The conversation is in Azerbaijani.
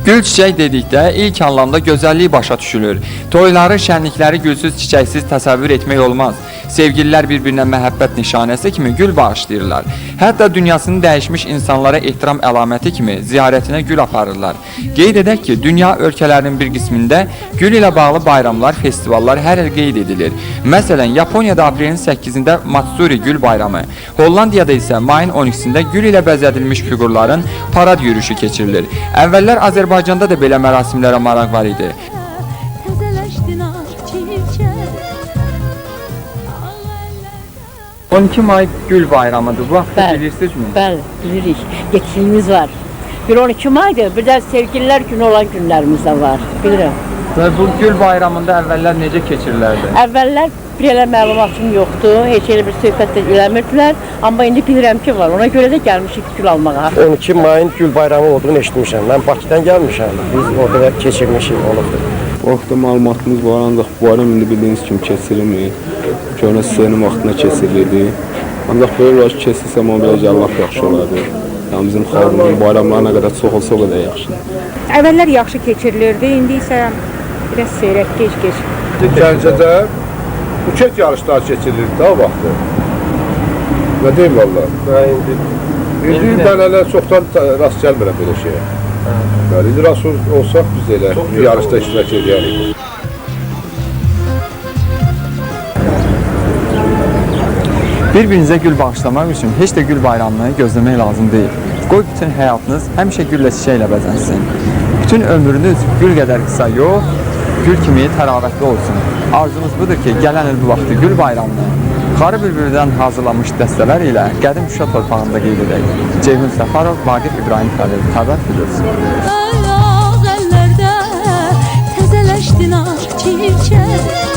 Gül çiçək dedikdə ilk anlamda gözəllik başa düşülür. Toyları, şənlikləri gülsüz, çiçəksiz təsəvvür etmək olmaz. Sevgililər bir-birinə məhəbbət nişanəsi kimi gül bağışlayırlar. Hətta dünyasını dəyişmiş insanlara ehtiram əlaməti kimi ziyarətinə gül aparırlar. Qeyd edək ki, dünya ölkələrinin bir qismində gül ilə bağlı bayramlar, festivallar hər il qeyd edilir. Məsələn, Yaponiyada aprelin 8-də Matsuri gül bayramı, Hollandiyada isə mayın 12-sində gül ilə bəzədilmiş fiqurların parad yürüyüşü keçirilir. Əvvəllər Azərbaycanda da belə mərasimlərə maraq var idi. 12 may gül bayramıdır. Bu vaxtı bilirsinizmi? Bəli, bilirik. Yekilimiz var. Bir 12 maydır, bir də sevgililer günü olan günlərimiz də var. Bilirəm. Və bu gül bayramında əvvəllər necə keçirilərdi? Əvvəllər bir elə məlumatım yoxdur, heç elə bir söhbət də eləmirdilər. Amma indi bilirəm ki var, ona görə də gəlmişik gül almağa. 12 mayın gül bayramı olduğunu eşitmişəm. Mən Bakıdan gəlmişəm. Biz orada da keçirmişik olubdur. Orada məlumatımız var, ancaq bu bayram indi bildiyiniz kimi keçirilmir. Köhnə SSR-nin vaxtında keçirilirdi. Ancaq böyle olaraq keçirsə, amma beləcə Allah yaxşı olardı. Yəni bizim xalqımızın bayramları nə qədər çox olsa o qədər yaxşı. Əvvəllər yaxşı keçirilirdi, indi isə biraz seyrək, gec-gec. Gəncədə buket yarışlar keçirilirdi o vaxtı. Nə deyim valla? İndi mən hələ çoxdan rast gəlmirəm belə şeyə. İndi rast olsaq biz elə yarışda iştirak edərik. Bir-birinizə gül bağışlamaq üçün heç də gül bayramını gözləmək lazım deyil. Qoy bütün həyatınız həmişə güllə çiçəklə bəzənsin. Bütün ömrünüz gül qədər qısa yox, gül kimi təravətli olsun. Arzumuz budur ki, gələn il bu vaxtı gül bayramını Xarı Bülbüldən hazırlanmış dəstələr ilə qədim Şuşa torpağında qeyd edək. Ceyhun Səfərov, Vaqif İbrahim Xəlil, Xəbər Filis. Ayaq əllərdə təzələşdin çiçək.